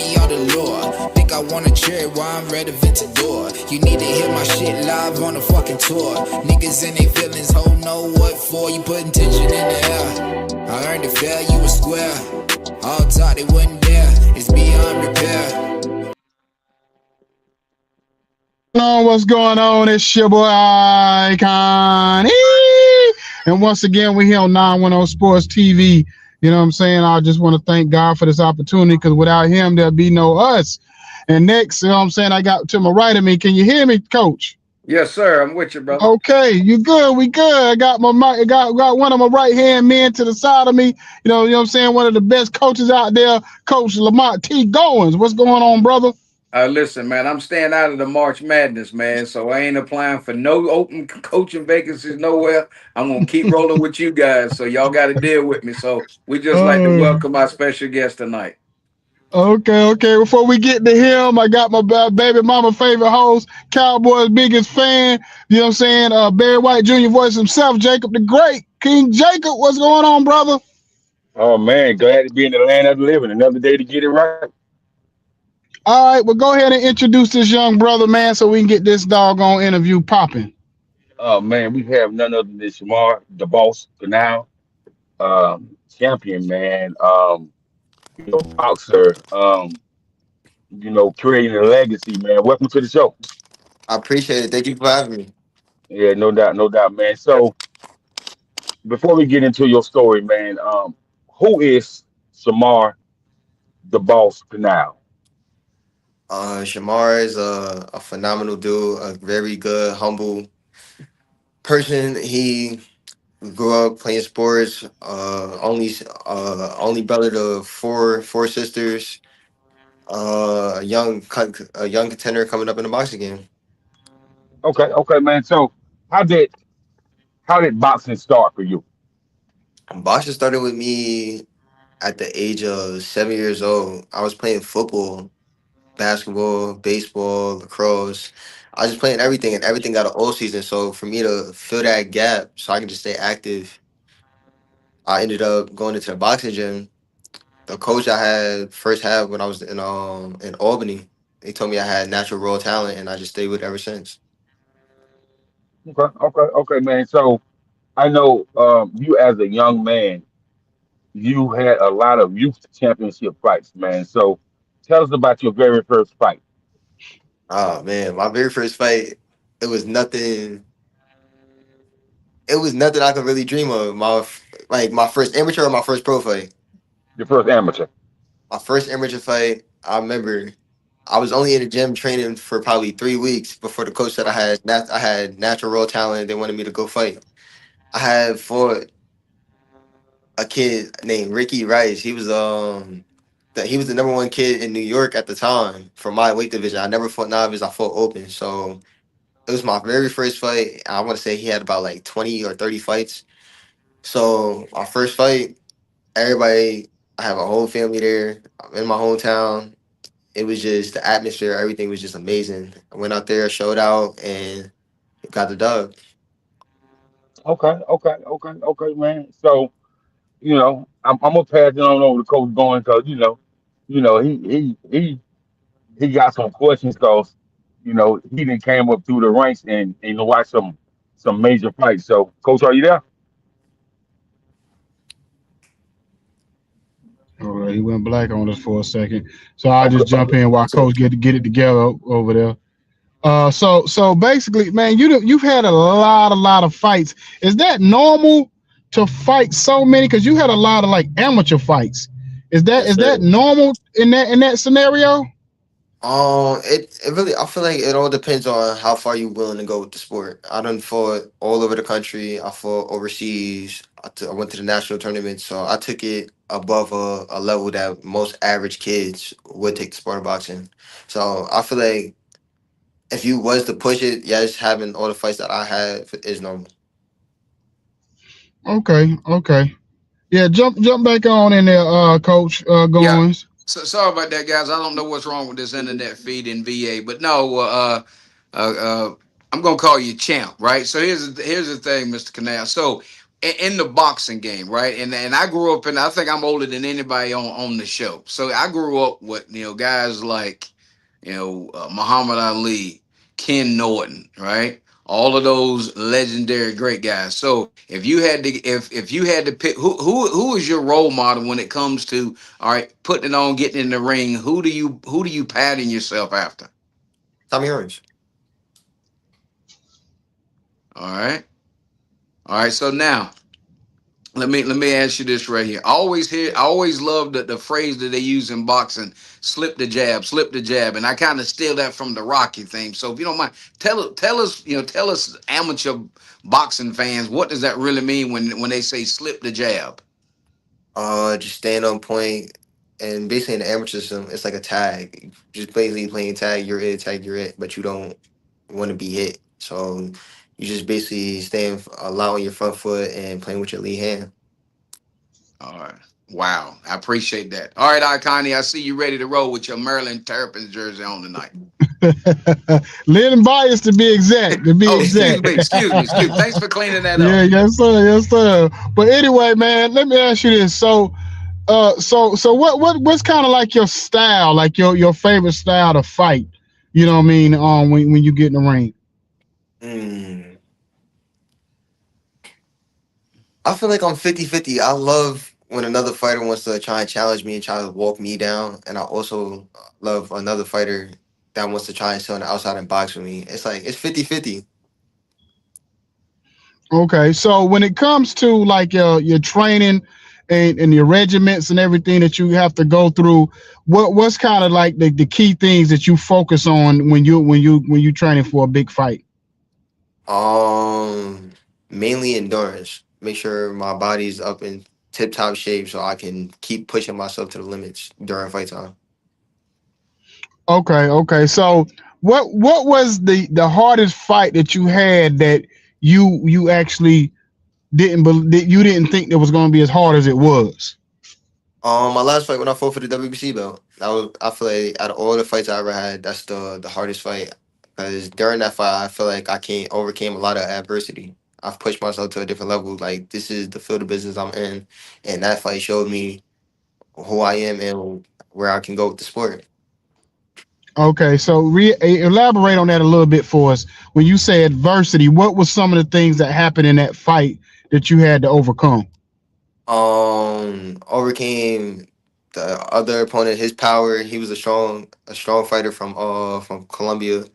money or the lure. Think I wanna cherry while I'm relevant to door. You need to hear my shit live on the fucking tour. Niggas in they feelings, hold know what for. You putting tension in the air. I earned it fair, you a square. All thought it wasn't there. It's beyond repair. What's going on? It's your boy Ikon. And once again, we're here on 910 Sports TV. You know what I'm saying? I just want to thank God for this opportunity because without him, there'll be no us. And next, you know what I'm saying? I got to my right of me. Can you hear me, Coach? Yes, sir. I'm with you, brother. Okay, you good? We good. I got got one of my right hand men to the side of me. You know what I'm saying? One of the best coaches out there, Coach Lamont T. Goins. What's going on, brother? Listen, man, I'm staying out of the March Madness, man. So I ain't applying for no open coaching vacancies nowhere. I'm gonna keep rolling with you guys. So y'all got to deal with me. So we just like to Uh, welcome our special guest tonight. Okay. Before we get to him, I got my baby mama favorite host, Cowboys biggest fan. You know what I'm saying? Barry White Jr. voice himself, Jacob the Great. King Jacob, what's going on, brother? Oh man, glad to be in the land of the living. Another day to get it right. All right, well, go ahead and introduce this young brother, man, so we can get this doggone interview popping. Oh man, we have none other than Shamar, the boss, Canal, champion, man. Boxer. Creating a legacy, man. Welcome to the show. I appreciate it. Thank you for having me. Yeah, no doubt, man. So before we get into your story, man, who is Shamar, the boss, Canal? Shamar is a phenomenal dude, a very good, humble person. He grew up playing sports. Only brother to four sisters. A young contender coming up in the boxing game. Okay, man. So how did how did boxing start for you? Boxing started with me at the age of 7 years old. I was playing football, basketball, baseball, lacrosse. I was just playing everything, and everything got an old season. So for me to fill that gap, so I can just stay active, I ended up going into the boxing gym. The coach I had first had when I was in Albany, he told me I had natural raw talent, and I just stayed with it ever since. Okay, man. So I know you as a young man, you had a lot of youth championship fights, man. So tell us about your very first fight. Oh man, my very first fight, it was nothing. It was nothing I could really dream of. My first amateur or my first pro fight. Your first amateur. My first amateur fight, I remember I was only in the gym training for probably 3 weeks before the coach said I had natural raw talent. They wanted me to go fight. I had fought a kid named Ricky Rice. He was the number one kid in New York at the time for my weight division. I never fought novice. I fought open. So it was my very first fight. I want to say he had about like 20 or 30 fights. So my first fight, everybody, I have a whole family there. I'm in my hometown. It was just the atmosphere, everything was just amazing. I went out there, showed out, and got the dub. Okay, man. So I'm gonna pass it on over to Coach Goins because he got some questions because he didn't came up through the ranks and watched some major fights. So, Coach, are you there? All right, he went black on us for a second. So I'll Okay, just jump in while So Coach get it together over there. So basically, man, you've had a lot of fights. Is that normal to fight so many? Because you had a lot of like amateur fights. Is that yes, is that sir. normal in that scenario? It really I feel like it all depends on how far you willing to go with the sport. I done fought all over the country. I fought overseas. I went to the national tournament, so I took it above a level that most average kids would take the sport of boxing. So I feel like if you was to push it, yes, having all the fights that I had is normal. Okay. Yeah, jump back on in there, Coach Yeah. Goins. So sorry about that, guys. I don't know what's wrong with this internet feed in VA, but no. Uh, I'm gonna call you champ, right? So here's the thing, Mr. Canal. So in the boxing game, right? And I grew up in. I think I'm older than anybody on the show. So I grew up with guys like Muhammad Ali, Ken Norton, right? All of those legendary great guys. So if you had to pick who is your role model when it comes to all right putting it on, getting in the ring, who do you pattern yourself after? Tommy Orange. All right, all right. So now let me ask you this right here. I always love the phrase that they use in boxing, slip the jab. And I kind of steal that from the Rocky thing. So if you don't mind, tell us amateur boxing fans, what does that really mean when they say slip the jab? Just staying on point, and basically in the amateur system, it's like a tag. Just basically playing tag, you're it, but you don't want to be hit. So you just basically staying, allowing your front foot and playing with your lead hand. All right. Wow. I appreciate that. All right, Iconi, I see you ready to roll with your Maryland Terrapins jersey on tonight. Lynn Bias to be exact. To be Oh, excuse exact. me, excuse me, excuse me. Thanks for cleaning that Yeah, up. yes, sir, yes, sir. But anyway, man, let me ask you this. So what's kind of like your style, like your favorite style to fight? You know what I mean? When you get in the ring. Mm. I feel like I'm 50-50. I love when another fighter wants to try and challenge me and try to walk me down. And I also love another fighter that wants to try and sit on the outside and box with me. It's like, it's 50-50. Okay, so when it comes to like your training and your regiments and everything that you have to go through, what's kind of like the key things that you focus on when you training for a big fight? Um, Mainly endurance. Make sure my body's up in tip top shape so I can keep pushing myself to the limits during fight time. Okay, okay. So what was the hardest fight that you had that you actually that you didn't think it was going to be as hard as it was? My last fight when I fought for the WBC belt, that was, I feel like out of all the fights I ever had, that's the hardest fight. Because during that fight, I feel like I came overcame a lot of adversity. I've pushed myself to a different level. Like this is the field of business I'm in, and that fight showed me who I am and where I can go with the sport. Okay, so elaborate on that a little bit for us. When you say adversity, what was some of the things that happened in that fight that you had to overcome? Overcame the other opponent, his power. He was a strong fighter from Colombia.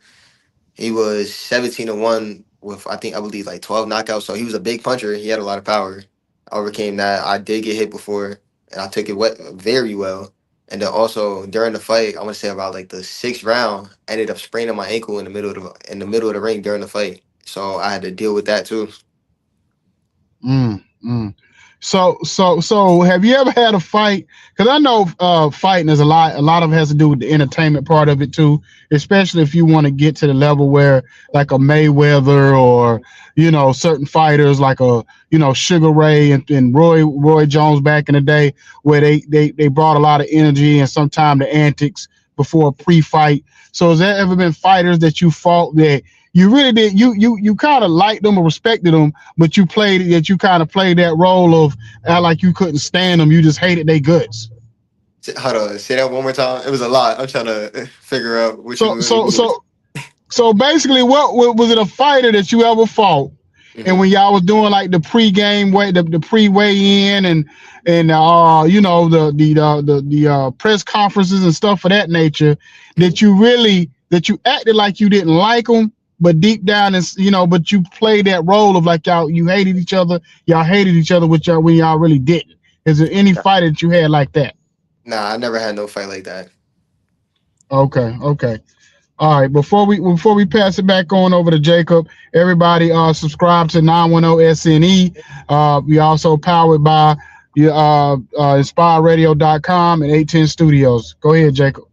He was 17-1 with I believe like 12 knockouts. So he was a big puncher. He had a lot of power. I overcame that. I did get hit before, and I took it very well. And then also during the fight, I want to say about like the sixth round, I ended up spraining my ankle in the middle of the ring during the fight. So I had to deal with that too. Mm, mm. So have you ever had a fight? Because I know fighting is a lot of it has to do with the entertainment part of it too, especially if you want to get to the level where like a Mayweather or certain fighters like a Sugar Ray and Roy Jones back in the day, where they brought a lot of energy and sometimes the antics before a pre-fight. So has there ever been fighters that you fought that you really did you kind of liked them or respected them, but you kind of played that role of like you couldn't stand them, you just hated their guts? Hold on, say that one more time. It was a lot. I'm trying to figure out which So one it so was. so so basically, what was it, a fighter that you ever fought? And Hmm. when y'all was doing like the pre-game way, the pre-weigh in and the press conferences and stuff of that nature, that you acted like you didn't like them, but deep down is but you played that role of like you hated each other with y'all when y'all really didn't. Is there any fight that you had like that? Nah, I never had no fight like that. Okay, okay. All right, before we pass it back on over to Jacob, everybody subscribe to 910 SNE. We also powered by inspireradio.com and 810 Studios. Go ahead, Jacob.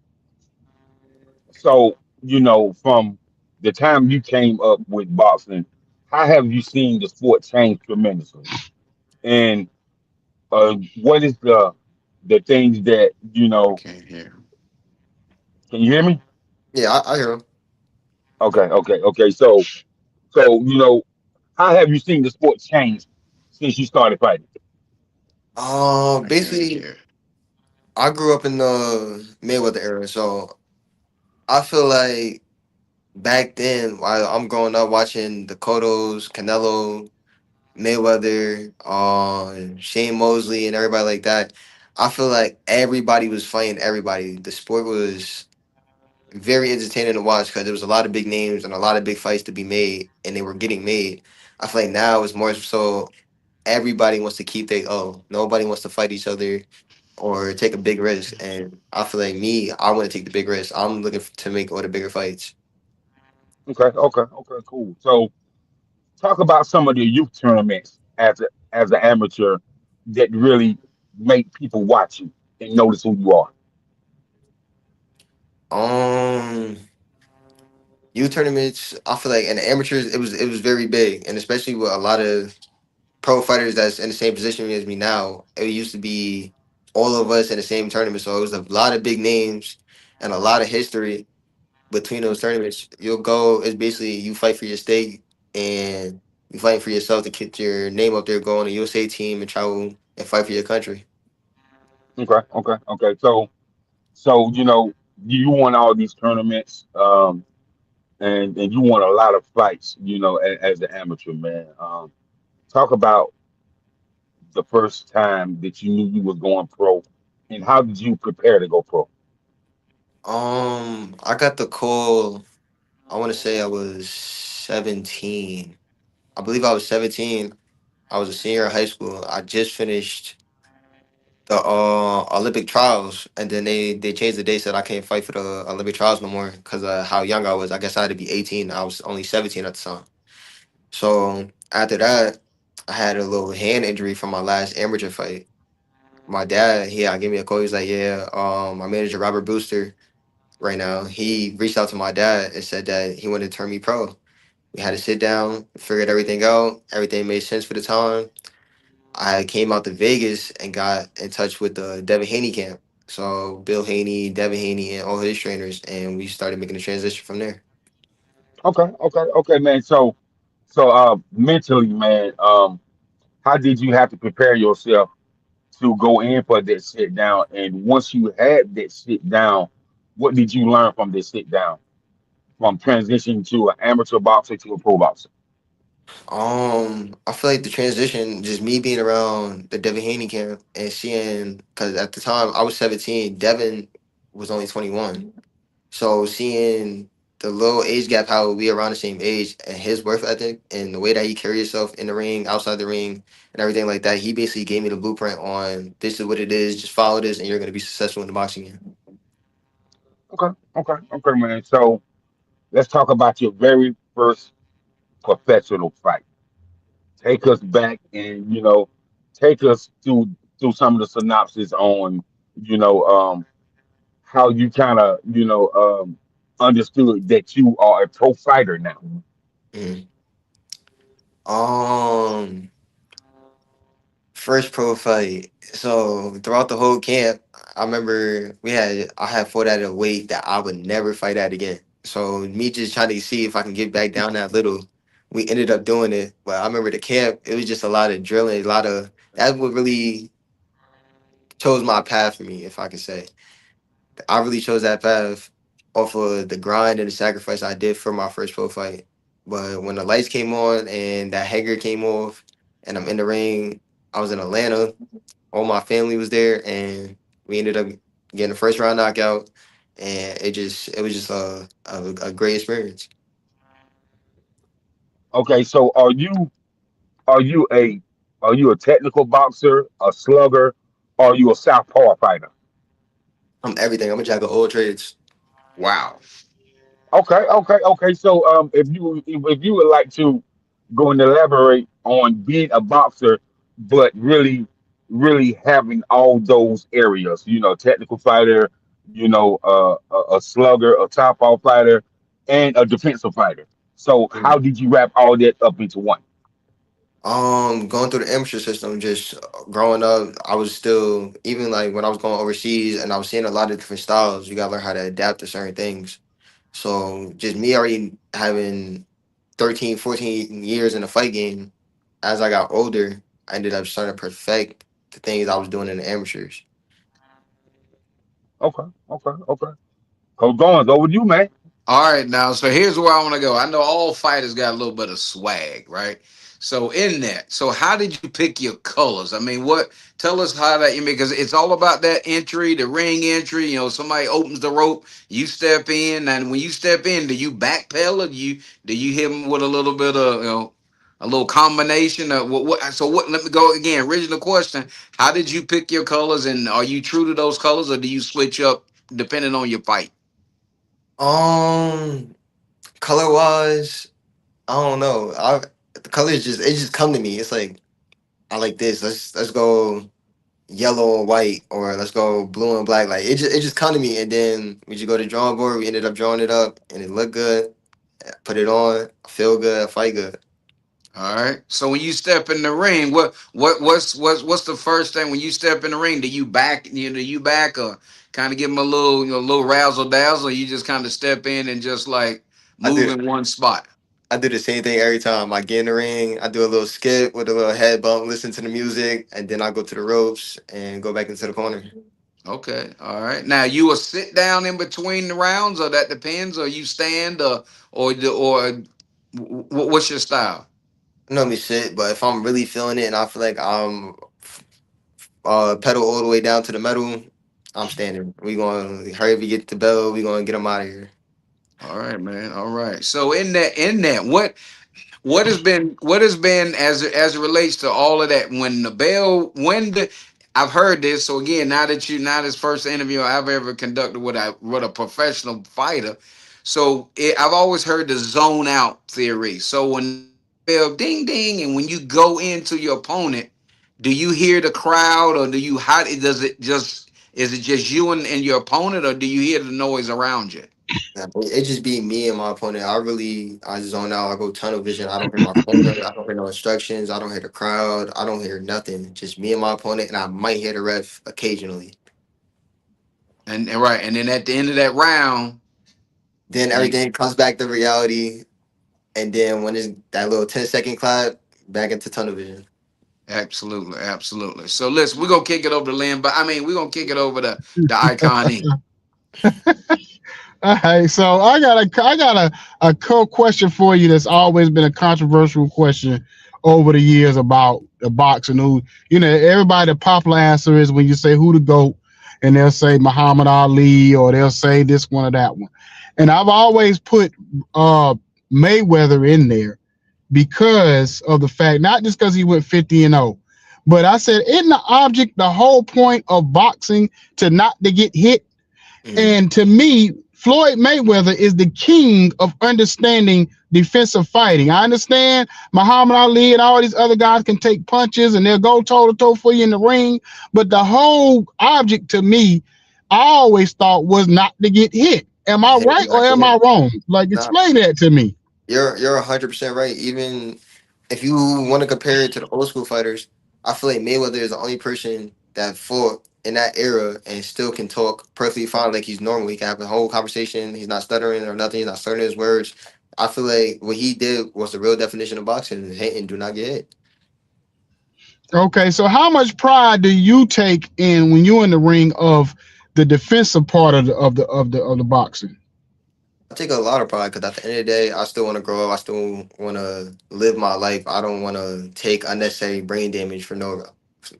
So, from the time you came up with boxing, how have you seen the sport change tremendously? And what is the things that I can't hear. can you hear me? Yeah, I hear him. Okay. So how have you seen the sport change since you started fighting? I can't Basically, hear. I grew up in the Mayweather era, so I feel like back then, while I'm growing up watching the Cottos, Canelo, Mayweather, Shane Mosley, and everybody like that, I feel like everybody was fighting everybody. The sport was very entertaining to watch because there was a lot of big names and a lot of big fights to be made, and they were getting made. I feel like now it's more so everybody wants to keep their own. Nobody wants to fight each other or take a big risk. And I feel like me, I want to take the big risk. I'm looking to make all the bigger fights. Okay, cool. So talk about some of the youth tournaments as an amateur that really make people watch you and notice who you are. Um, youth tournaments, I feel like, and the amateurs, it was very big, and especially with a lot of pro fighters that's in the same position as me now. It used to be all of us in the same tournament, so it was a lot of big names and a lot of history between those tournaments. You'll go. It's basically you fight for your state and you fight for yourself to get your name up there, go on a USA team and travel and fight for your country. Okay. So you won all these tournaments, and you won a lot of fights, as an amateur man. Talk about the first time that you knew you was going pro, and how did you prepare to go pro? I got the call. I want to say I was 17. I believe I was 17. I was a senior in high school. I just finished the Olympic trials, and then they changed the date. Said I can't fight for the Olympic trials no more because of how young I was. I guess I had to be 18. I was only 17 at the time. So after that, I had a little hand injury from my last amateur fight. My dad, gave me a call. He's like, "Yeah, my manager Robert Booster right now. He reached out to my dad and said that he wanted to turn me pro. We had to sit down, figured everything out. Everything made sense for the time. I came out to Vegas and got in touch with the Devin Haney camp. So Bill Haney, Devin Haney, and all his trainers, and we started making the transition from there. Okay, man. So mentally, man, how did you have to prepare yourself to go in for that sit down? And once you had that sit down, what did you learn from this sit down, from transitioning to an amateur boxer to a pro boxer? I feel like the transition, just me being around the Devin Haney camp and seeing, because at the time I was 17, Devin was only 21. So seeing the little age gap, how we around the same age, and his work ethic and the way that he carry himself in the ring, outside the ring, and everything like that, he basically gave me the blueprint on this is what it is. Just follow this, and you're gonna be successful in the boxing game. Okay, man. So let's talk about your very first professional fight. Take us back and take us through some of the synopsis on you know how you kind of understood that you are a pro fighter now. Mhm. Um, First pro fight. So throughout the whole camp, I had fought at a weight that I would never fight at again. So me just trying to see if I can get back down that little. We ended up doing it. But I remember the camp, it was just a lot of drilling, a lot of that's what really chose my path for me, if I could say. I really chose that path off of the grind and the sacrifice I did for my first pro fight. But when the lights came on and that hanger came off and I'm in the ring, I was in Atlanta, all my family was there, and we ended up getting the first round knockout, and it was just a great experience. Okay, so are you are you a technical boxer, a slugger, or are you a southpaw fighter? I'm everything. I'm a jack of all trades. Wow. Okay. So if you would like to go and elaborate on being a boxer, but really having all those areas, technical fighter, a slugger, a top off fighter, and a defensive fighter. So how Mhm. did you wrap all that up into one? Going through the amateur system, just growing up, I was still even like when I was going overseas and I was seeing a lot of different styles. You gotta learn how to adapt to certain things. So just me already having 13, 14 years in the fight game as I got older. I ended up starting to perfect the things I was doing in the amateurs. Okay, okay, okay. Coach Goins, over to you, man. All right, now, so here's where I want to go. I know all fighters got a little bit of swag, right? So in that, so how did you pick your colors? I mean, what? Tell us how that you mean, because it's all about that entry, the ring entry. You know, somebody opens the rope, you step in, and when you step in, do you backpedal or do you hit them with a little bit of a little combination of what? So what? Let me go again. Original question: how did you pick your colors, and are you true to those colors, or do you switch up depending on your fight? Um, color wise, I don't know. The colors just it just come to me. It's like I like this. Let's go yellow and white, or let's go blue and black. Like it just come to me, and then we just go to the drawing board. We ended up drawing it up, and it looked good. Put it on, feel good, fight good. All right. So when you step in the ring, what's the first thing when you step in the ring? Do you back or kind of give them a little little razzle dazzle? Or you just kind of step in and just like I move do in one spot. I do the same thing every time. I get in the ring, I do a little skip with a little head bump, listen to the music, and then I go to the ropes and go back into the corner. Okay. All right. Now you will sit down in between the rounds, or that depends, or you stand, what's your style? I normally sit, but if I'm really feeling it and I feel like I'm pedal all the way down to the metal, I'm standing. We gonna hurry up and get the bell. We gonna get them out of here. All right, man. All right. So in that, what has been as it relates to all of that when the bell when the I've heard this. So again, now this first interview I've ever conducted with a professional fighter. So I've always heard the zone out theory. So when bell ding ding and when you go into your opponent, do you hear the crowd, or do you how does it just is it just you and your opponent, or do you hear the noise around you? Nah, but it just be me and my opponent. I zone out. I go tunnel vision. I don't hear my corner. I don't hear no instructions. I don't hear the crowd. I don't hear nothing. Just me and my opponent, and I might hear the ref occasionally. And right, and then at the end of that round, Then you everything comes back to reality, and then when it's that little 10-second clap, back into tunnel vision. absolutely, absolutely. So listen, we're gonna kick it over to Lynn, but I mean we're gonna kick it over to the icon E. All right, so I got a cool question for you that's always been a controversial question over the years about the boxing. Who everybody, the popular answer is when you say who the GOAT, and they'll say Muhammad Ali, or they'll say this one or that one. And I've always put Mayweather in there because of the fact, not just because he went 50-0, but I said, isn't the object, the whole point of boxing to not to get hit? Mhm. And to me, Floyd Mayweather is the king of understanding defensive fighting. I understand Muhammad Ali and all these other guys can take punches and they'll go toe to toe for you in the ring, but the whole object to me, I always thought was not to get hit. Am I Hit right him or back am I in. wrong? Like, Nah, explain that to me. you're 100% right. Even if you want to compare it to the old school fighters, I feel like Mayweather is the only person that fought in that era and still can talk perfectly fine like he's normal. He can have a whole conversation. He's not stuttering or nothing. He's not slurring his words. I feel like what he did was the real definition of boxing: hit and do not get hit. Okay, so how much pride do you take in when you're in the ring of the defensive part of the boxing? I take a lot of pride because at the end of the day, I still want to grow up. I still want to live my life. I don't want to take unnecessary brain damage for no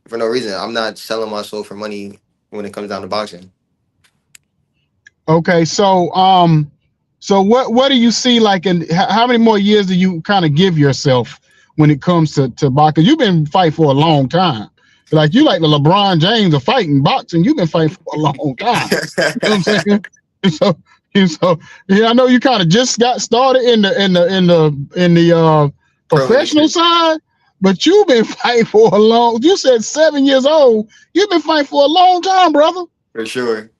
reason. I'm not selling my soul for money when it comes down to boxing. Okay, so what do you see like in how many more years do you kind of give yourself when it comes to boxing? You've been fighting for a long time. Like you like the LeBron James of fighting boxing. You've been fighting for a long time. You know what I'm saying? So so yeah, I know you kind of just got started in the Pro professional industry side, but you've been fighting for a long. You said 7 years old. You've been fighting for a long time, brother. for sure.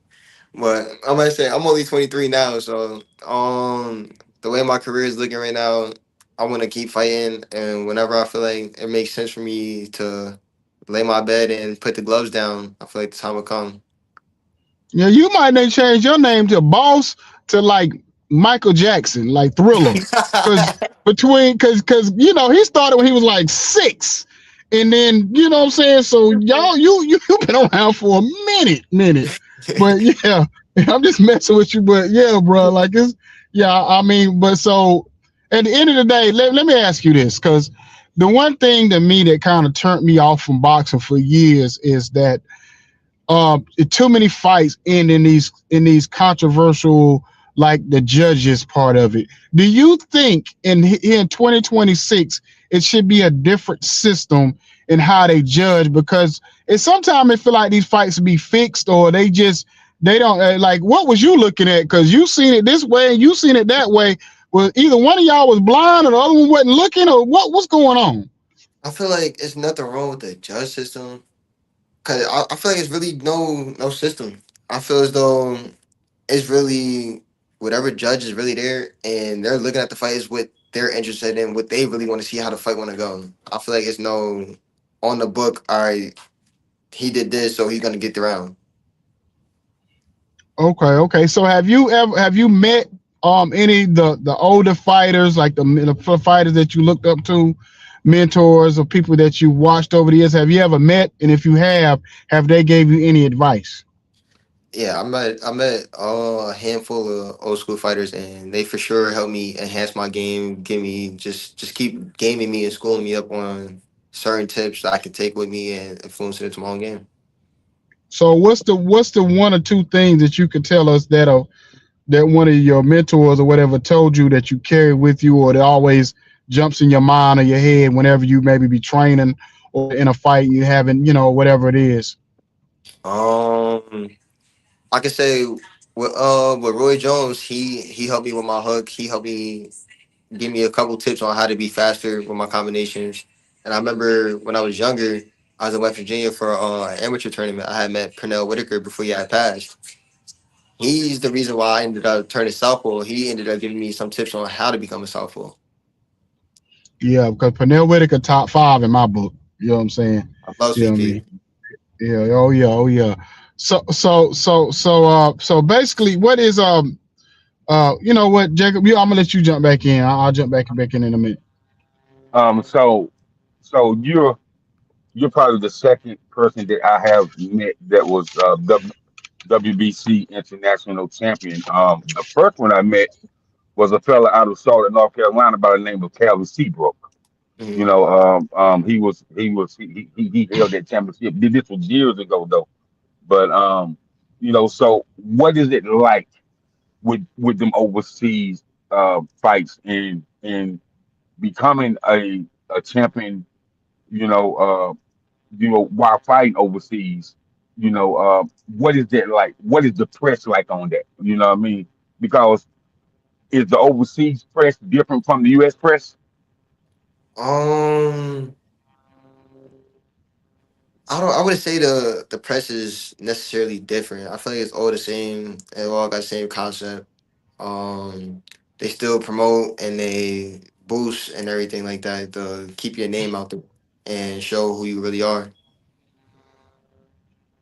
But I might say I'm only 23 now, so the way my career is looking right now, I want to keep fighting, and whenever I feel like it makes sense for me to lay my bed and put the gloves down, I feel like the time will come. Yeah, you might need to change your name to Boss to like Michael Jackson, like Thriller, because he started when he was like 6, And then, you know what I'm saying? So y'all, you been around for a minute. But yeah, I'm just messing with you. But yeah, bro, like it's yeah, I mean, but so at the end of the day, let me ask you this, because the one thing to me that kind of turned me off from boxing for years is that too many fights end in these controversial, like the judges part of it. Do you think in 2026 it should be a different system in how they judge? Because it sometimes it feel like these fights be fixed, or they don't like, what was you looking at? Because you seen it this way and you seen it that way. Well, either one of y'all was blind or the other one wasn't looking, or what's going on? I feel like it's nothing wrong with the judge system, cause I feel like it's really no system. I feel as though it's really whatever judge is really there, and they're looking at the fight is what they're interested in, what they really want to see how the fight want to go. I feel like it's no on the book. All right, he did this, so he's gonna get the round. Okay. So have you met any the older fighters, like the fighters that you looked up to, mentors or people that you watched over the years? Have you ever met? And if you have they gave you any advice? Yeah, I met a handful of old school fighters, and they for sure helped me enhance my game, give me just keep gaming me and schooling me up on certain tips that I could take with me and influence it into my own game. So what's the one or two things that you could tell us that one of your mentors or whatever told you that you carry with you, or that always jumps in your mind or your head whenever you maybe be training or in a fight you having, whatever it is? Um, I could say with Roy Jones, he helped me with my hook. He helped me give me a couple tips on how to be faster with my combinations. And I remember when I was younger, I was in West Virginia for an amateur tournament. I had met Pernell Whitaker before he had passed. He's the reason why I ended up turning southpaw. He ended up giving me some tips on how to become a southpaw. Yeah, because Pernell Whitaker top five in my book. You know what I'm saying? I love You know Sweet what I Pea. mean? Yeah. Oh yeah. So basically, what is you know what, Jacob? I'm gonna let you jump back in. I'll jump back in a minute. So you're probably the second person that I have met that was WBC international champion. The first one I met was a fella out of Charlotte, North Carolina, by the name of Calvin Seabrook. You Mhm. know, he held that championship. This was years ago though. But so what is it like with them overseas fights and becoming a champion? You know, while fighting overseas. What is that like? What is the press like on that? You know what I mean? Because is the overseas press different from the U.S. press? Um, I don't. I wouldn't say the press is necessarily different. I feel like it's all the same. It all got the same concept. Um, they still promote and they boost and everything like that to keep your name out there and show who you really are.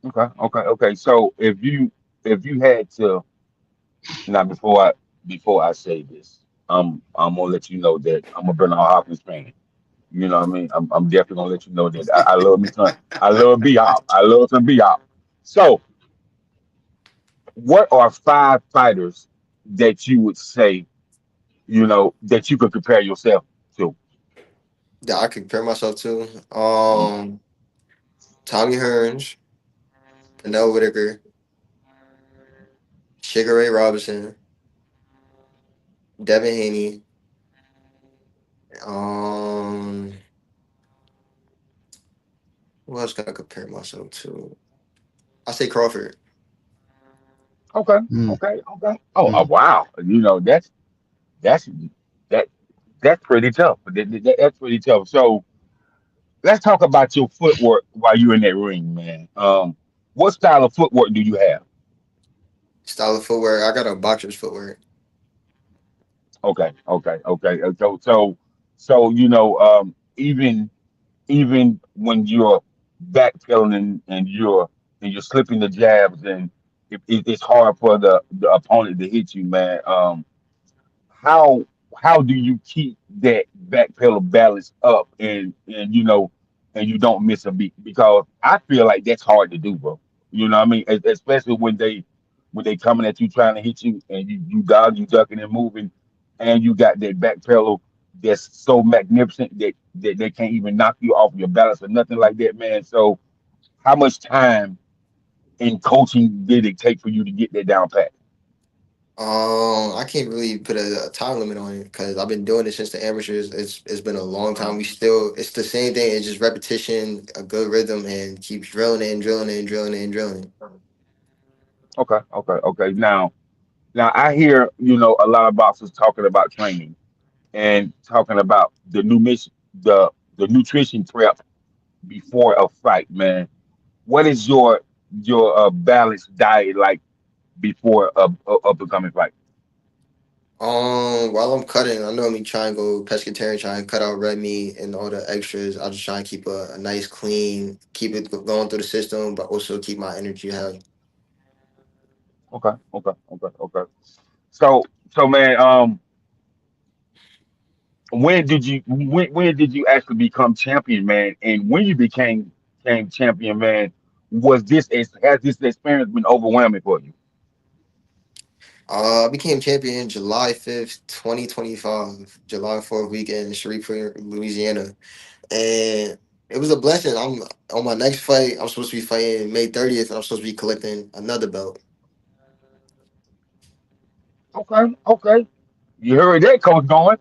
Okay. So if you had to now before I say this, I'm gonna let you know that I'm a Bernard Hopkins fan. You know what I mean? I'm definitely gonna let you know that I love me some. I love B Hop. I love some B Hop. So, what are five fighters that you would say that you could compare yourself to? That I compare myself to. Mhm. Tommy Hearns, Pernell Whitaker, Sugar Ray Robinson, Devin Haney. Um, who else can I compare myself to? I say Crawford. Okay, Mm, okay. Oh, mm. wow. That's that that's pretty tough. That's pretty tough. So let's talk about your footwork while you're in that ring, man. What style of footwork do you have? Style of footwear. I got a boxer's footwear. Okay. So even when you're backpedaling and you're slipping the jabs and it's hard for the opponent to hit you, man. How how do you keep that backpedal balance up and and you don't miss a beat, because I feel like that's hard to do, bro. You know what I mean? Especially when they coming at you trying to hit you, and you dodge, you ducking and moving, and you got that back pedal that's so magnificent that they can't even knock you off your balance or nothing like that, man. So how much time in coaching did it take for you to get that down pat? I can't really put a time limit on it because I've been doing it since the amateurs. It's been a long time. It's the same thing. It's just repetition, a good rhythm, and keep drilling it and drilling it and drilling it and drilling it. Okay. Now I hear, a lot of boxers talking about training and talking about the nutrition prep before a fight, man. What is your balanced diet like before a becoming fight? While I'm cutting, I normally try and go pescatarian, try and cut out red meat and all the extras. I just try and keep a nice clean, keep it going through the system, but also keep my energy high. Okay. So man, when did you actually become champion, man? And when you became champion, man, has this experience been overwhelming for you? I became champion July 5th, 2025, July 4th weekend in Shreveport, Louisiana. And it was a blessing. I'm on my next fight. I'm supposed to be fighting May 30th, and I'm supposed to be collecting another belt. Okay. You heard that, Coach going.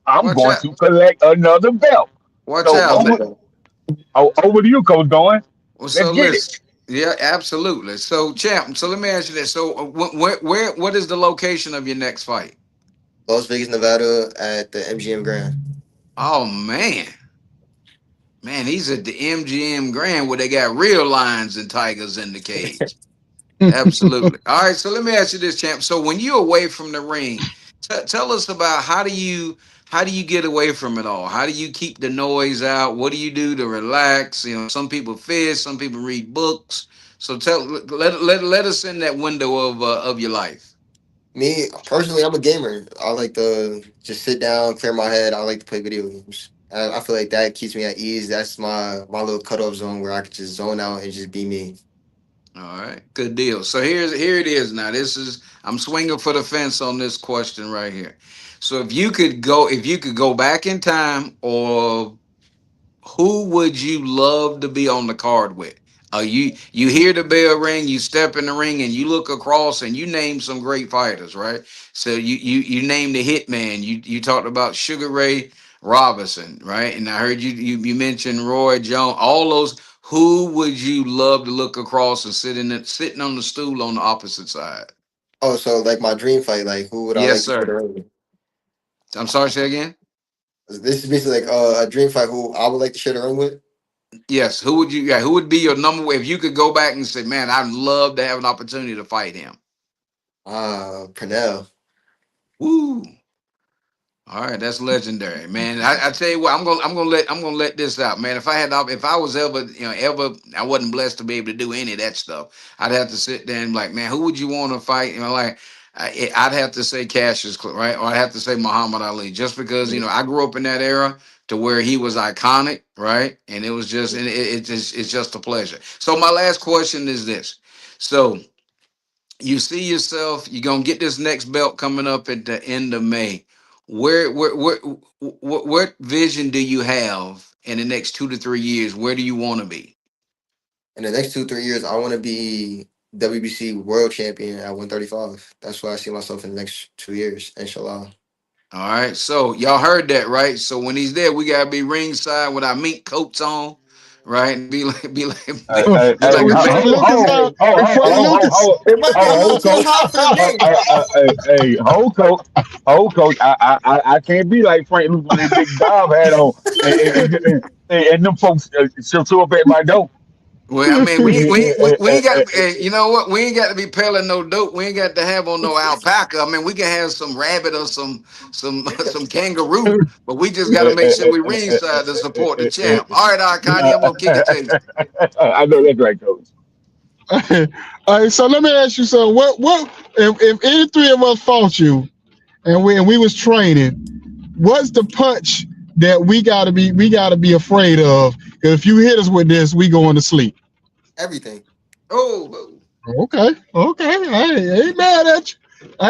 I'm Watch going out. to collect another belt. Watch So out. Another belt. over to you, Coach going. Well, Let's so get it. listen. Yeah, absolutely. So, champ. So let me ask you this. So, what is the location of your next fight? Las Vegas, Nevada at the MGM Grand. Oh man, he's at the MGM Grand where they got real lions and tigers in the cage. Absolutely. All right. So let me ask you this, champ. So when you're away from the ring, tell us about how do you get away from it all? How do you keep the noise out? What do you do to relax? Some people fish, some people read books. So let us in that window of your life. Me personally, I'm a gamer. I like to just sit down, clear my head. I like to play video games. I feel like that keeps me at ease. That's my little cutoff zone where I can just zone out and just be me. All right, good deal. So here it is. Now this is I'm swinging for the fence on this question right here. So if you could go back in time, or who would you love to be on the card with? You hear the bell ring, you step in the ring, and you look across, and you name some great fighters, right? So you name the Hitman. You talked about Sugar Ray Robinson, right? And I heard you mentioned Roy Jones. All those. Who would you love to look across and sitting on the stool on the opposite side? Oh, so like my dream fight, like who would I Yes, like to share the sir. ring with? I'm sorry. Say again. This is basically like a dream fight who I would like to share the ring with. Yes. Who would you? Yeah. Who would be your number one if you could go back and say, "Man, I'd love to have an opportunity to fight him." Pernell. Woo! All right, that's legendary, man. I tell you what, I'm gonna let this out, man. If I was ever, I wasn't blessed to be able to do any of that stuff. I'd have to sit there and be like, man, who would you want to fight? Like, I'd have to say Cassius Clay, right? Or I'd have to say Muhammad Ali, just because I grew up in that era to where he was iconic, right? And it was just, and it's just a pleasure. So my last question is this: so you see yourself, you're gonna get this next belt coming up at the end of May. What vision do you have in the next 2 to 3 years? Where do you want to be? In the next 2 3 years, I want to be WBC world champion at 135. That's where I see myself in the next 2 years, inshallah. All right, so y'all heard that, right? So when he's there, we gotta be ringside with our mink coats on, right? And be like, Hey, be, hey, be hey, like a Before Lucas got, before Lucas, It might be a little hold, too coach. hot for the mink. Hey, hold, coach. I can't be like Frank Lucas with his big Bob hat on, and them folks show up at my door. well, I mean, we ain't got you know what? We ain't got to be peddling no dope. We ain't got to have on no alpaca. I mean, we can have some rabbit or some some kangaroo, but we just got to make sure we ringside to support the champ. All right, Connie, I'm gonna kick it to you. I know that's right, coach. all right. So let me ask you something. What if any three of us fought you and we was training? What's the punch that we gotta be afraid of. Because if you hit us with this, we going to sleep. Everything. Oh, Okay, okay, I ain't mad at you.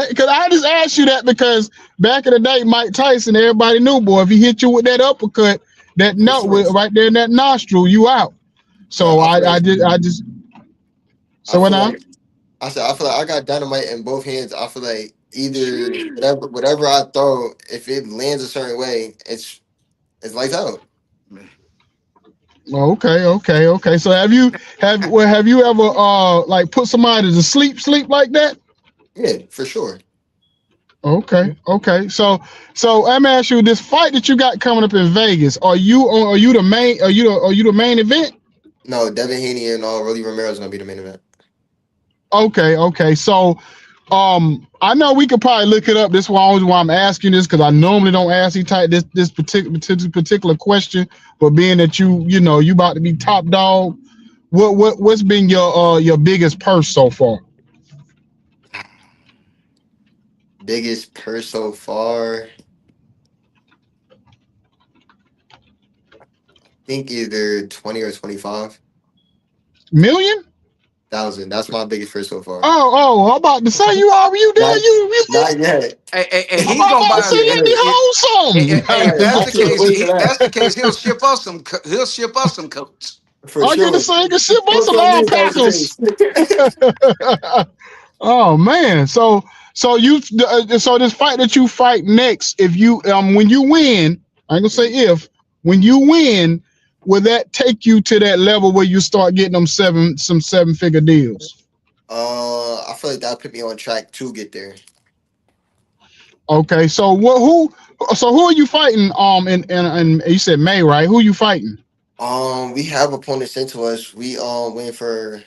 Because I just asked you that because back in the day, Mike Tyson, everybody knew, boy, if he hit you with that uppercut, that For nut sure. right there in that nostril, you out. But So I just I so when feel I like I feel like I got dynamite in both hands. I feel like either whatever I throw, if it lands a certain way, it's lights out. man. okay. So have you ever like put somebody to sleep like that? Yeah, for sure. Okay. So let me ask you this fight that you got coming up in Vegas. Are you the main are you the main event? No, Devin Haney and Rolly Romero is gonna be the main event. Okay. So I know we could probably look it up. This is why I'm asking this because I normally don't ask you type this particular question. But being that you about to be top dog, what's been your biggest purse so far? Biggest purse so far, I think either 20 or 25,000. Million? That's my biggest purse so far. I'm about to say you there Not not yet. Hey, I'm he gonna about to buy say us. Not let me yet. hold some. Hey, if that's I the can't case, wait for that. he'll ship us some. He'll ship us some coats. For I get to sure. say you can ship us Book some on me if that was the alpacas. case. Oh man, so this fight that you fight next, if you when you win, I ain't gonna say if when you win, will that take you to that level where you start getting some 7-figure deals? I feel like that put me on track to get there. Okay, so who are you fighting? And you said May, right? Who are you fighting? We have opponents sent to us. We waiting for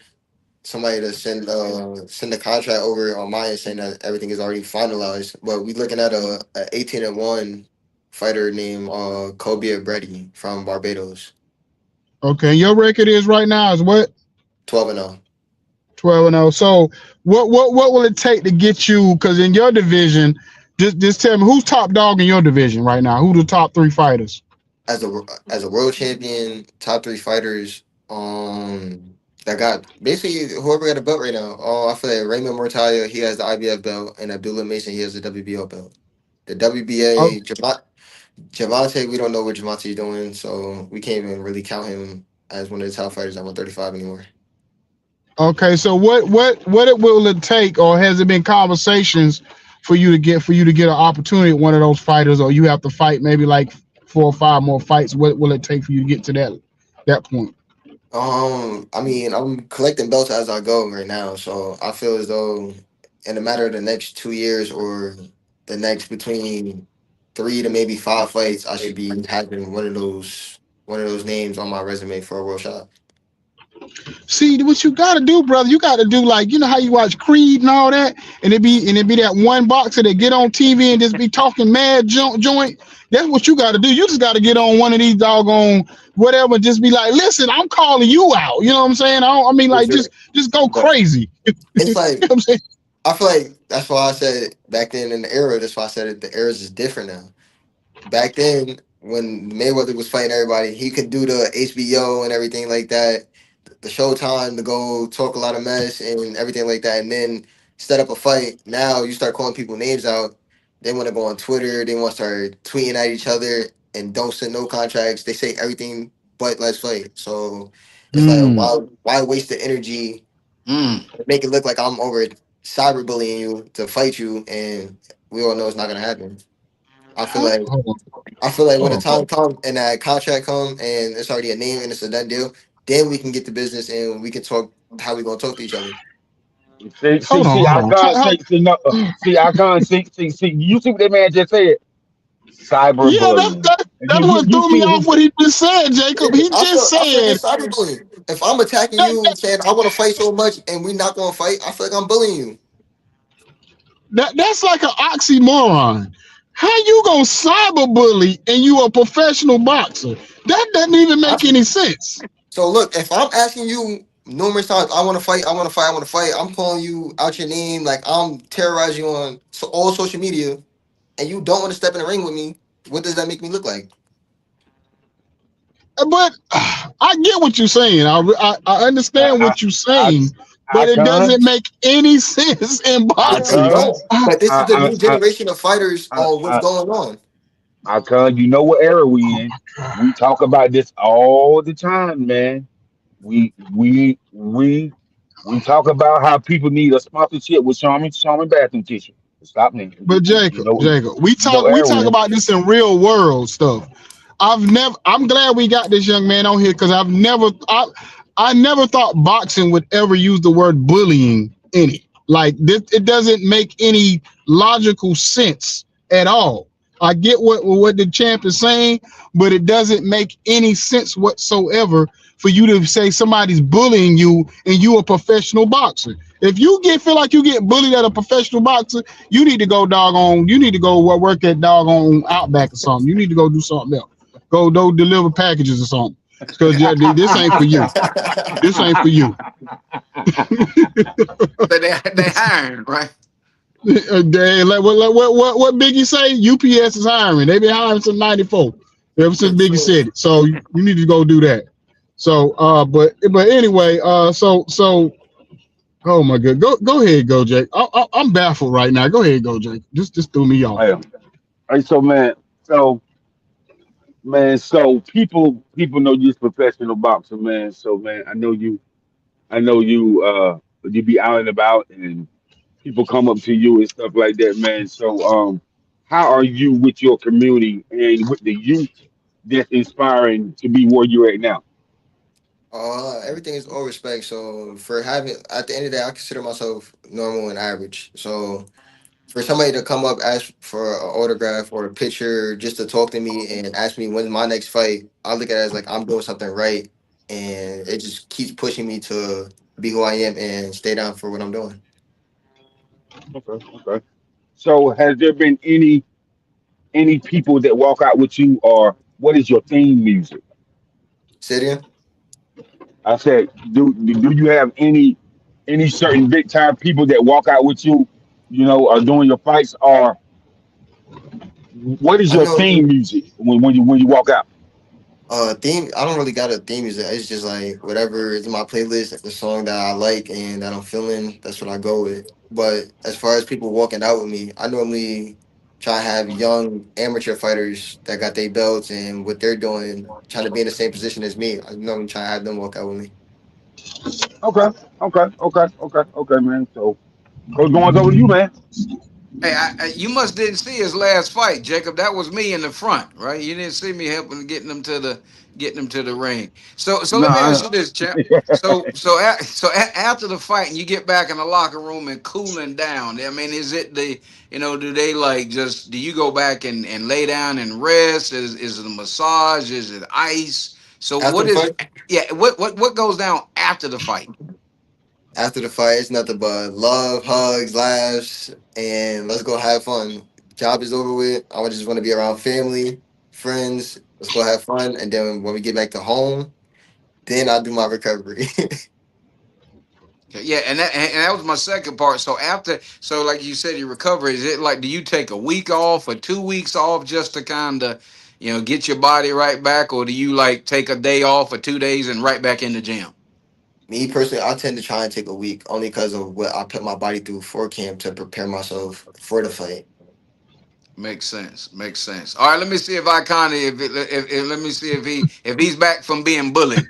somebody to send the contract over on my end saying that everything is already finalized. But we looking at a 18-1 fighter named Kobe Brady from Barbados. Okay, your record is right now is what? 12-0. 12-0. So what will it take to get you? Because in your division, just tell me who's top dog in your division right now. Who the top 3 fighters? As a world champion, top three fighters. That got basically whoever got a belt right now. I feel like Raymond Mortalia, he has the IBF belt, and Abdullah Mason, he has the WBO belt. The Oh, WBA, Javante, we don't know what Javante's doing, so we can't even really count him as one of the top fighters at 135 anymore. okay. So will it take, or has it been conversations for you to get an opportunity at one of those fighters, or you have to fight maybe like 4 or 5 more fights? What will it take for you to get to that point? I mean, I'm collecting belts as I go right now, so I feel as though in a matter of the next 2 years or the next between 3 to maybe 5 fights, I should be having one of those names on my resume for a world shot. See what you got to do, brother. You got to do like how you watch Creed and all that, and it be that one boxer that get on TV and just be talking mad joint. That's what you got to do. You just got to get on one of these doggone whatever. Just be like, listen, I'm calling you out. You know what I'm saying? I mean, For like sure. just go But crazy. you it's know like what I'm saying? I feel like that's why I said back then in the era. That's why I said it, the eras is different now. Back then when Mayweather was fighting everybody, he could do the HBO and everything like that, the Showtime to go talk a lot of mess and everything like that, and then set up a fight. Now you start calling people names out. They want to go on Twitter. They want to start tweeting at each other and don't send no contracts. They say everything but let's fight. So it's like Mm. why waste the energy, Mm. make it look like I'm over cyberbullying you to fight you, and we all know it's not gonna happen. I feel like Hold on. I feel like when the Hold time comes and that contract come and it's already a name and it's a done deal, then we can get to business and we can talk how we gonna talk to each other. See, Hold I on. can't see, no, see, I can't see. You see what that man just said? Yeah, Cyberbullying. that's what You threw see me what off he? what he just said, Jacob. He just I feel like said it's cyberbullying. If I'm attacking that, you saying I want to fight so much and we not gonna fight, I feel like I'm bullying you. that's like an oxymoron. How you gonna cyberbully and you a professional boxer? That doesn't even make any sense. So look, if I'm asking you numerous times, I want to fight, I want to fight, I want to fight. I'm calling you out your name, like I'm terrorizing you on all social media, and you don't want to step in the ring with me. What does that make me look like? but I get what you're saying. I understand I, what you're I, saying, I but it can, doesn't make any sense in I Yeah, boxing. can, no. But this is the I, new I, generation of fighters I, on what's I, going on. I can. You know what era we in? We talk about this all the time, man. We we we we talk about how people need a sponsorship with Charmin bathroom tissue. Stop me. But You Jacob, know, we you know talk we era we talk in. about this in real world stuff. I'm glad we got this young man on here because I never thought boxing would ever use the word bullying in it. Like this, it doesn't make any logical sense at all. I get what the champ is saying, but it doesn't make any sense whatsoever for you to say somebody's bullying you and you a professional boxer. If you feel like you get bullied at a professional boxer, you need to go doggone. You need to go work at doggone Outback or something. You need to go do something else. Go deliver packages or something. Because this ain't for you. This ain't for you. But they hiring, right? What Biggie say? UPS is hiring. They've been hiring since '94. Ever since Biggie said it. So you need to go do that. So but anyway, so oh my god, go ahead, go Jake. I'm baffled right now. Go ahead, go Jake. Just threw me off. Hey, hey, so people know you're a professional boxer, man. So man, I know you be out and about and people come up to you and stuff like that, man. So how are you with your community and with the youth that's inspiring to be where you're at now? Everything is all respect. So for having, at the end of the day, I consider myself normal and average. So for somebody to come up, ask for an autograph or a picture, just to talk to me and ask me when's my next fight, I look at it as like I'm doing something right, and it just keeps pushing me to be who I am and stay down for what I'm doing. Okay, okay. So has there been any people that walk out with you, or what is your theme music? Sit I said, do you have any certain big time people that walk out with you, or during your fights, or what is I your know. theme music when you walk out? Theme. I don't really got a theme. It's just like whatever is in my playlist, the song that I like and that I'm feeling. That's what I go with. But as far as people walking out with me, I normally try to have young amateur fighters that got their belts and what they're doing, trying to be in the same position as me. I normally try to have them walk out with me. Okay, okay, man. So Coach Goins over to you, man. Hey, you must didn't see his last fight, Jacob. That was me in the front, right? You didn't see me helping getting them to the ring. So No, let me ask you this, champ. So after the fight, and you get back in the locker room and cooling down. I mean, is it do they like just do you go back and lay down and rest? Is it a massage? Is it ice? So After what the is fight, yeah? What goes down after the fight? it's nothing but love, hugs, laughs, and let's go have fun. Job is over with. I just want to be around family, friends. Let's go have fun, and then when we get back to home, then I do my recovery. Okay, yeah, and that was my second part. So like you said, your recovery is it like do you take a week off or 2 weeks off just to kind of get your body right back, or do you like take a day off or 2 days and right back in the gym? Me personally, I tend to try and take a week only because of what I put my body through for camp to prepare myself for the fight. Makes sense. Makes sense. All right, let me see if I kind of if let me see if he's back from being bullied.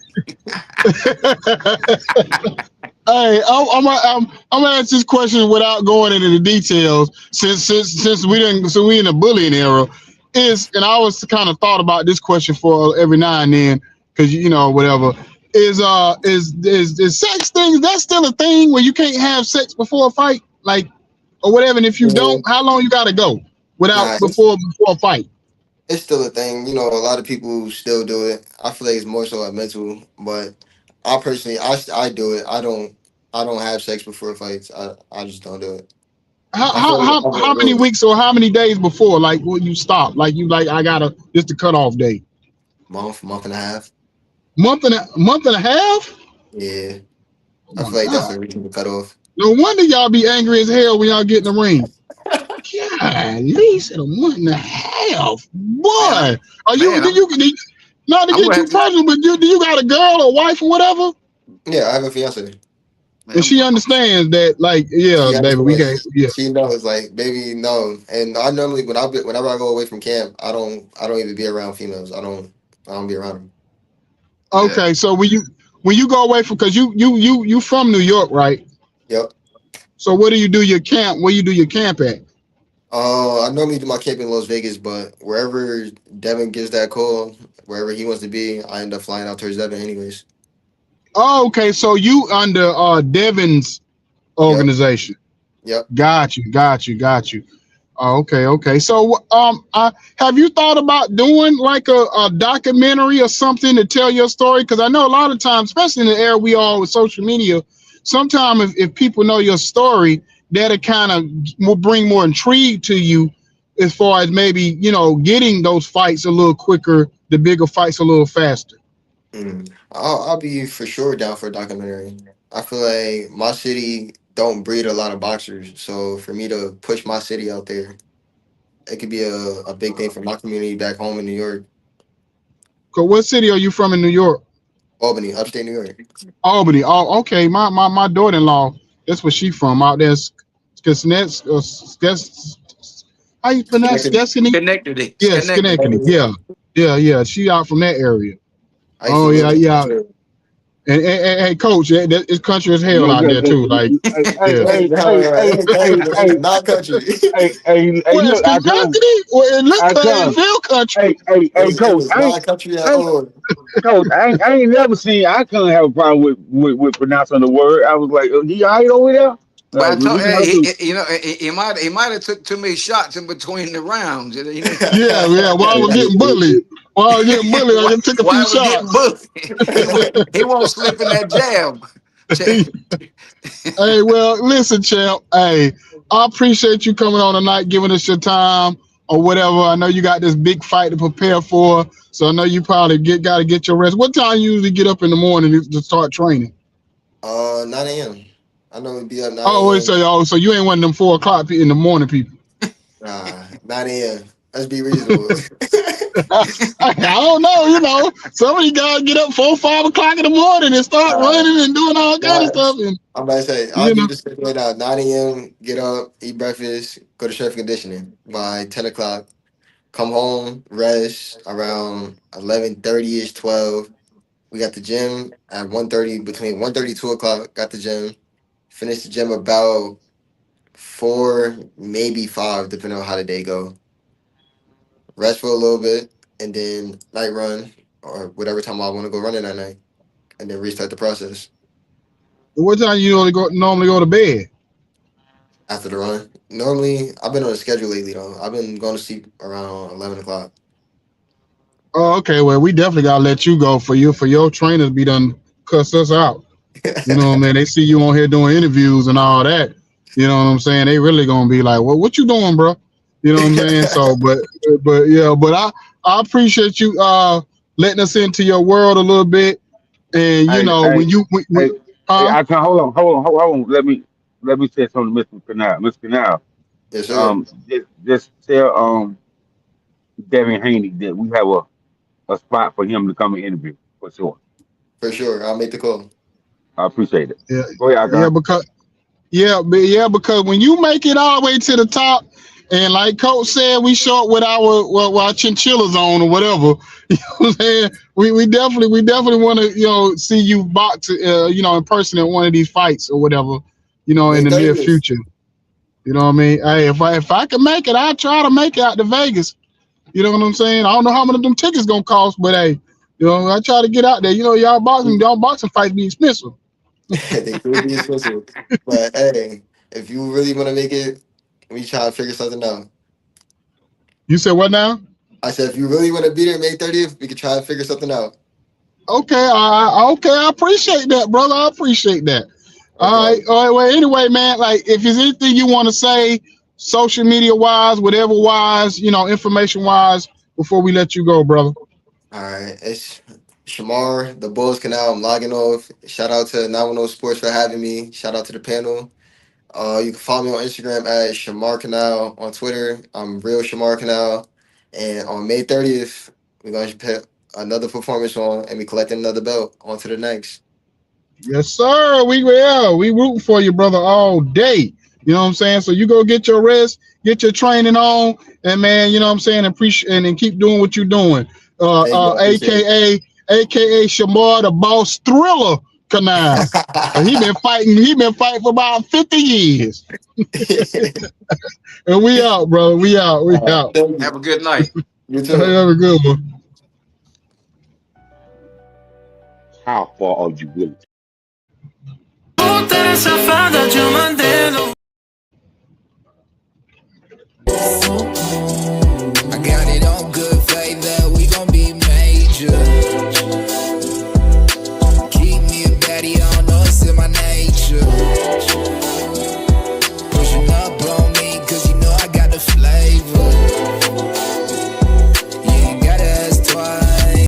Hey, I'm gonna ask this question without going into the details, since we in the bullying era. And I always kind of thought about this question for every now and then, because whatever is sex thing, that's still a thing where you can't have sex before a fight, like, or whatever. And if you don't, Mhm. how long you gotta go without Nah, before a fight? it's still a thing. You know, a lot of people still do it. I feel like it's more so a mental, but I personally, I do it. I don't have sex before fights. I just don't do it. How I feel how like how, how many weeks or how many days before, like, will you stop? Like, I gotta, just the cutoff day. month and a half. Month and a half. Yeah, Oh I my feel like that's god! a reasonable cutoff. No wonder y'all be angry as hell when y'all get in the ring. God, Lee said a month and a half. Man, Boy, are you? man, Do I'm you? not to I'm get gonna too have to. personal, but do you got a girl or wife or whatever? Yeah, I have a fiance. And Man, she understands that, like, yeah, She baby, we can't, understands. yeah. She knows, like, baby, no. And I normally whenever I go away from camp, I don't even be around females. I don't be around them. yeah. Okay, so when you go away from, because you from New York, right? Yep. So where do you do your camp? Where you do your camp at? I normally do my camp in Las Vegas, but wherever Devin gives that call, wherever he wants to be, I end up flying out towards Devin anyways. Oh, okay, so you under Devin's Yep. organization. Yep. Got you. Oh, okay. So, have you thought about doing like a documentary or something to tell your story? Because I know a lot of times, especially in the era we are with social media, sometimes if people know your story, that'll kind of will bring more intrigue to you as far as maybe, getting those fights a little quicker, the bigger fights a little faster. I'll be for sure down for a documentary. I feel like my city don't breed a lot of boxers, so for me to push my city out there, it could be a big thing for my community back home in New York, So what city are you from in New York? Albany, upstate New York. Albany. Oh, okay. My daughter-in-law, that's where she from out there. Skets, how you pronounce Connected. Skeskany? Connected. Yeah, Connected. Schenectady. Yeah. She out from that area. I used to Oh live yeah, there. yeah. And hey, coach, it's country as hell Yeah, out yeah, there too. Like, hey, hey, yeah. Hey, hey, no, hey, it hey, ain't hey, country, though. hey, It's not country. hey, Well, look, I come, Schenectady. Well, it look it I feel country. hey, It coach, is not country at I ain't, all. coach, I ain't never seen, I couldn't have a problem with pronouncing the word. I was like, he all right over there? But I told We can hey, do. he might have took too many shots in between the rounds. Yeah. While I was getting bullied, I Why just took a few why we're getting shots. bullied? He won't slip in that jab. Hey, well, listen, champ. Hey, I appreciate you coming on tonight, giving us your time or whatever. I know you got this big fight to prepare for, so I know you probably got to get your rest. What time you usually get up in the morning to start training? 9 a.m. I know it'd be up 9 Oh, wait, a.m. so you ain't one of them 4 o'clock in the morning people. Nah, 9 a.m. Let's be reasonable. I don't know, some of you guys get up 4, 5 o'clock in the morning and start Nah, running and doing all kind of nah. stuff, and I'm about to say, I'll you give know. you the schedule right now. 9 a.m., get up, eat breakfast, go to strength and conditioning by 10 o'clock. Come home, rest around 11:30ish, 12. We got the gym at 1:30, between 1:30 2 o'clock. Got the gym. Finish the gym about 4, maybe 5, depending on how the day go. Rest for a little bit, and then night run or whatever time I want to go running that night, and then restart the process What time you normally go to bed? after the run. Normally, I've been on a schedule lately though. I've been going to sleep around 11 o'clock. Oh, okay. Well, we definitely gotta let you go for your trainers be done cuss us out. You know what I mean? They see you on here doing interviews and all that. You know what I'm saying? They really gonna be like, "Well, what you doing, bro?" You know what I'm saying? So, but yeah, but I appreciate you letting us into your world a little bit. And Hey, when hey, hey, hey, huh? I can hold on. Let me say something to Mr. Canal. Mr. Canal, Yes, sir. just tell Devin Haney that we have a spot for him to come and interview for sure. For sure. I'll make the call. I appreciate it. Yeah, Go ahead, yeah, Icon. because when you make it all the way to the top, and like Coach said, we short with our chinchillas on or whatever. You know what I'm saying? We definitely want to see you box in person at one of these fights or whatever in May the near 30th. future. You know what I mean? Hey, if I can make it, I'll try to make it out to Vegas. You know what I'm saying? I don't know how much them tickets gonna cost, but hey, I try to get out there. Y'all boxing fights be expensive. They could be expensive. But hey, if you really want to make it, we try to figure something out. You said what now? I said, if you really want to be there May 30th, we could try to figure something out. Okay, I appreciate that, brother. I appreciate that. No problem. All right. Well, anyway, man, like if there's anything you want to say, social media wise, whatever wise, information wise, before we let you go, brother. All right. It's Shamar, the Bulls Canal. I'm logging off. Shout out to 910 Sports for having me. Shout out to the panel. You can follow me on Instagram at Shamar Canal. On Twitter, I'm real Shamar Canal. And on May 30th, we're going to another performance on, and we collecting another belt. On to the next. Yes, sir. We will. We rooting for you, brother, all day. You know what I'm saying? So you go get your rest, get your training on, and man, you know what I'm saying, appreciate and keep doing what you're doing. Thank you. I appreciate AKA Shamar the Boss Thriller Canal. He been fighting for about 50 years. it. And we out, bro. We out. We out. Thank Have you. a good night. You too. Have a good one. How far are you willing to Puta safada, te mandei.